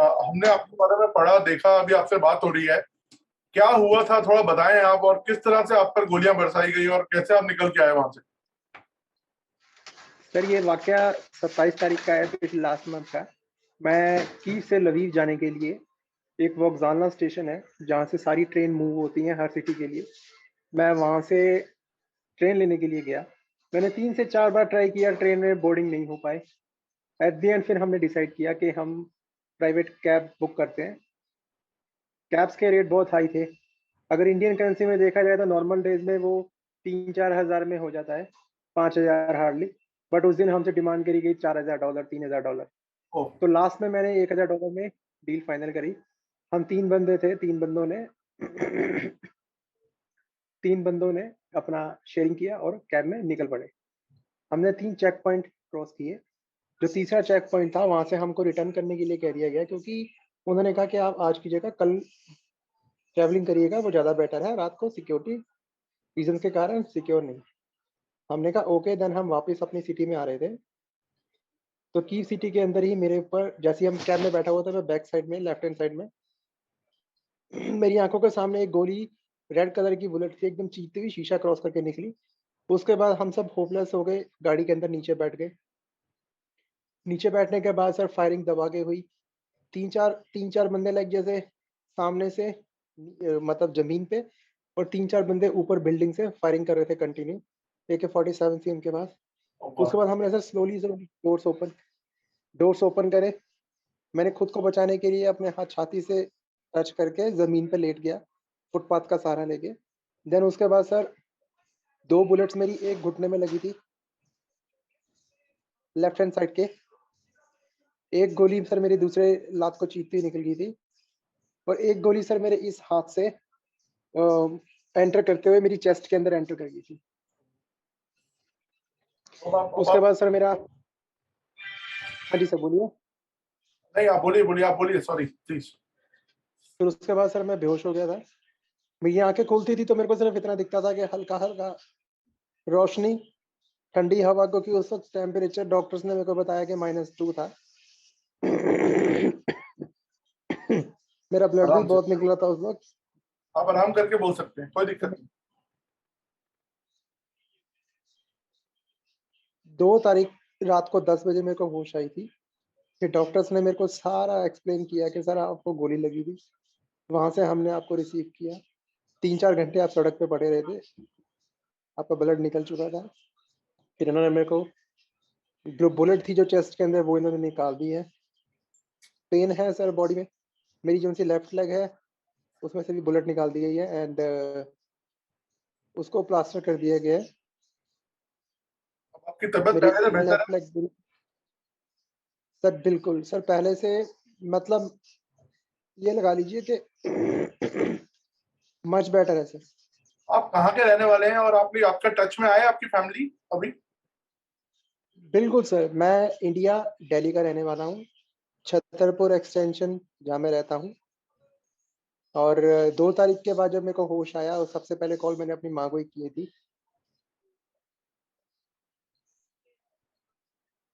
हमने आपके बारे में पढ़ा देखा, अभी आपसे बात हो रही है। क्या हुआ था थोड़ा बताएं आप, और किस तरह से आप पर गोलियां बरसाई गई और कैसे आप निकल के आए वहां से? सर ये वाकया 27 तारीख का है, पिछले लास्ट मंथ का। मैं कीव से लवीव जाने के लिए, एक वोक्जालना स्टेशन है जहाँ से सारी ट्रेन मूव होती हैं हर सिटी के लिए, मैं वहाँ से ट्रेन लेने के लिए गया। मैंने 3 से 4 बार ट्राई किया, ट्रेन में बोर्डिंग नहीं हो पाए। एट द एंड फिर हमने डिसाइड किया कि हम प्राइवेट कैब बुक करते हैं। कैब्स के रेट बहुत हाई थे। अगर इंडियन करेंसी में देखा जाए तो नॉर्मल डेज में वो 3-4 हज़ार में हो जाता है, 5,000 हार्डली। बट उस दिन हमसे डिमांड करी गई $4,000, $3,000। ओह। तो लास्ट में मैंने $1,000 में डील फाइनल करी। हम 3 बंदे थे, 3 बंदों ने 3 बंदों ने अपना शेयरिंग किया और कैब में निकल पड़े। हमने 3 चेक पॉइंट क्रॉस किए। जो तीसरा चेक पॉइंट था वहां से हमको रिटर्न करने के लिए कह दिया गया, क्योंकि उन्होंने कहा कि आप आज की जगह कल ट्रैवलिंग करिएगा, वो ज़्यादा बेटर है, रात को सिक्योरिटी रीजन के कारण सिक्योर नहीं। हमने कहा ओके। देन हम वापस अपनी सिटी में आ रहे थे, तो कीव सिटी के अंदर ही मेरे ऊपर, जैसे हम कैब में बैठा हुआ था, मैं बैक साइड में लेफ्ट हैंड साइड में मेरी आंखों के सामने एक गोली रेड कलर की बुलेट थी, एकदम चीखती हुई शीशा क्रॉस करके निकली। उसके बाद हम सब होपलेस हो गए, गाड़ी के अंदर नीचे बैठ गए। नीचे बैठने के बाद सर फायरिंग दबा के हुई। तीन चार बंदे लाइक जैसे सामने से मतलब जमीन पे, और 3-4 बंदे ऊपर बिल्डिंग से फायरिंग कर रहे थे कंटिन्यू। AK-47 थी उनके पास। उसके बाद हमने सर स्लोली से डोर्स ओपन करे। मैंने खुद को बचाने के लिए अपने हाथ छाती से टच करके ज़मीन पे लेट गया, फुटपाथ का सहारा लेके। देन उसके बाद सर 2 बुलेट्स मेरी एक घुटने में लगी थी, लेफ्ट हैंड साइड के। एक गोली सर मेरी दूसरे लात को चीरती हुई निकल गई थी, और एक गोली सर मेरे इस हाथ से एंटर करते हुए मेरी चेस्ट के अंदर एंटर कर गई थी। उसके बाद सर मेरा, हाँ जी सर बोलिए। नहीं, आप बोलिए बोलिए, आप बोलिए, सॉरी प्लीज। फिर उसके बाद सर मैं बेहोश हो गया था। मेरी आंखें खुलती थी तो मेरे को सिर्फ इतना दिखता था कि हल्का हल्का रोशनी, ठंडी हवा, क्योंकि उस वक्त टेम्परेचर डॉक्टर्स ने मेरे को बताया कि -2 था। मेरा ब्लड भी आराम से, बहुत निकला था उस वक्त। आप आराम करके बोल सकते हैं, कोई दिक्कत नहीं। 2 तारीख रात को 10 बजे मेरे को होश आई थी, कि डॉक्टर्स ने मेरे को सारा एक्सप्लेन किया कि सर आपको गोली लगी थी, वहां से हमने आपको रिसीव किया, 3-4 घंटे आप सड़क पे पड़े रहे थे, आपका ब्लड निकल चुका था। फिर इन्होंने मेरे को जो बुलेट थी जो चेस्ट के अंदर, वो इन्होंने निकाल दी है। पेन है सर बॉडी में। मेरी जो सी लेफ्ट लेग है उसमें से भी बुलेट निकाल दी गई है, एंड उसको प्लास्टर कर दिया गया है। अब आपकी तबीयत मेरी पहले से बेहतर लेफ्ट लेग सर बिल्कुल सर पहले से, मतलब ये लगा लीजिए कि मच बेटर है सर। है? आप कहाँ के रहने वाले हैं, और आपकी आपका टच में आए आपकी फैमिली अभी? बिल्कुल सर, मैं इंडिया दिल्ली का रहने वाला हूँ, छतरपुर एक्सटेंशन जहाँ मैं रहता हूँ। और 2 तारीख के बाद जब मेरे को होश आया, और सबसे पहले कॉल मैंने अपनी माँ को ही की थी।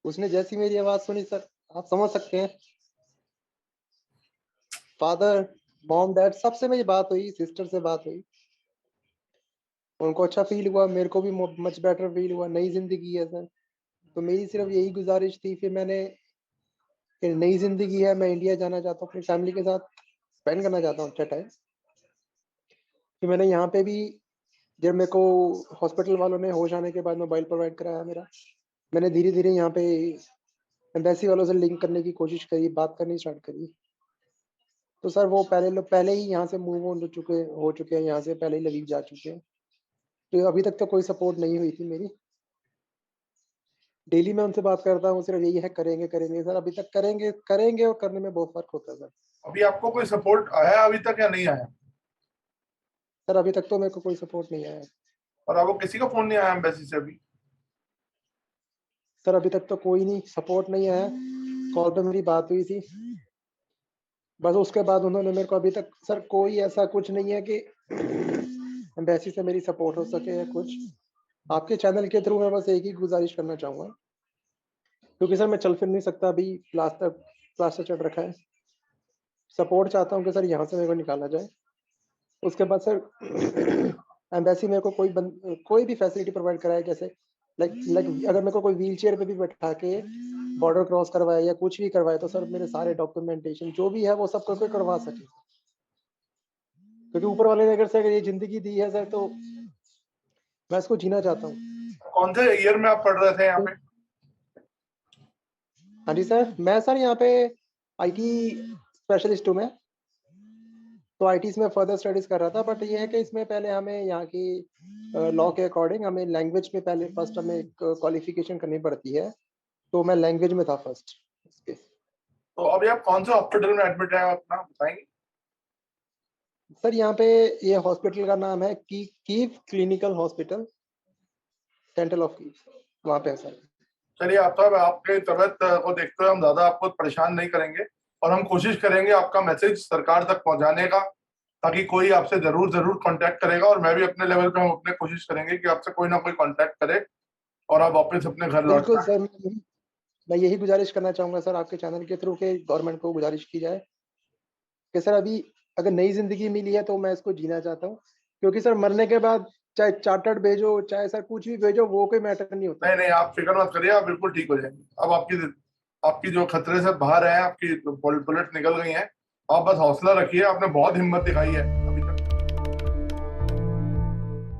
उसने जैसी मेरी आवाज़ सुनी सर, आप समझ सकते हैं, फादर, मॉम, डैड सबसे मेरी बात हुई, सिस्टर से बात हुई। उनको अच्छा फील हुआ, मेरे को भी मच बेटर फील हुआ। नई ज़िंदगी है सर, तो मेरी सिर्फ यही गुजारिश थी। फिर मैंने, फिर नई ज़िंदगी है, मैं इंडिया जाना चाहता हूँ, अपनी फैमिली के साथ स्पेंड करना चाहता हूँ अच्छा टाइम। फिर मैंने यहाँ पे भी, जब मेरे को हॉस्पिटल वालों ने होश आने के बाद मोबाइल प्रोवाइड कराया मेरा, मैंने धीरे धीरे यहाँ पे एम्बेसी वालों से लिंक करने की कोशिश करी, बात करनी स्टार्ट करी। तो सर वो पहले ही यहाँ से मूव ऑन हो चुके हैं, यहाँ से पहले ही लवीव जा चुके हैं। तो अभी तक तो कोई सपोर्ट नहीं हुई थी मेरी। डेली मैं उनसे बात करता हूँ, सिर्फ यही है, करेंगे करेंगे सर। अभी तक करेंगे करेंगे, और करने में बहुत फर्क होता है सर। अभी आपको कोई सपोर्ट आया अभी तक या नहीं आया? सर अभी तक तो मेरे को कोई सपोर्ट नहीं आया। और आपको किसी का फोन नहीं आया एम्बेसी से अभी? सर अभी तक तो कोई नहीं, सपोर्ट नहीं आया। कॉल पे मेरी बात हुई थी, बस उसके बाद उन्होंने मेरे को अभी तक सर कोई ऐसा कुछ नहीं है कि एम्बेसी से मेरी सपोर्ट हो सके या कुछ। आपके चैनल के थ्रू मैं बस एक ही गुजारिश करना चाहूँगा, क्योंकि सर मैं चल फिर नहीं सकता, अभी प्लास्टर प्लास्टर चढ़ रखा है। सपोर्ट चाहता हूँ कि सर यहाँ से मेरे को निकाला जाए। उसके बाद सर एम्बेसी मेरे को कोई भी फैसिलिटी प्रोवाइड कराए, जैसे लाइक अगर मेरे को कोई व्हील चेयर पे भी बैठा के बॉर्डर क्रॉस करवाए या कुछ भी करवाए, तो सर मेरे सारे डॉक्यूमेंटेशन जो भी है वो सब करके करवा सके, क्योंकि ऊपर वाले ने अगर ये जिंदगी दी है सर, तो मैं इसको जीना चाहता हूँ। कौन से ईयर में आप पढ़ रहे थे यहाँ पे? हाँ जी सर, मैं सर यहाँ पे IT स्पेशलिस्ट हूँ मैं, तो IT में फर्दर स्टडीज कर रहा था। बट ये है कि इसमें पहले हमें यहाँ की लॉ के अकॉर्डिंग हमें लैंग्वेज में पहले फर्स्ट हमें एक क्वालिफिकेशन करनी पड़ती है, तो मैं लैंग्वेज में था फर्स्ट। तो अभी आप कौन से हॉस्पिटल में एडमिट है, अपना बताएंगे? सर यहाँ पे ये हॉस्पिटल का नाम है Kyiv clinical hospital, dental of Kyiv, वहाँ पे है सर। चलिए आप साहब, आपके तबियत को देखते हुए हम ज्यादा आपको परेशान नहीं करेंगे और हम कोशिश करेंगे आपका मैसेज सरकार तक पहुंचाने का, ताकि कोई आपसे जरूर जरूर कांटेक्ट करेगा। और मैं भी अपने लेवल पे हम अपने कोशिश करेंगे कि आपसे कोई ना कोई कांटेक्ट करे और आप वापस अपने घर लौट बिल्कुल जाएं। सर, मैं यही गुजारिश करना चाहूंगा सर आपके चैनल के थ्रू के गवर्नमेंट को गुजारिश की जाए कि सर अभी अगर नई जिंदगी मिली है तो मैं इसको जीना चाहता हूँ, क्योंकि सर मरने के बाद चाहे चार्टर्ड भेजो चाहे सर कुछ भी भेजो, वो कोई मैटर नहीं होता। नहीं नहीं, आप फिक्र मत करिए, आप बिल्कुल ठीक हो जाएंगे। अब आपकी आपकी जो खतरे से बाहर है, आपकी बुलेट निकल गई है। आप बस हौसला रखिए, आपने बहुत हिम्मत दिखाई है।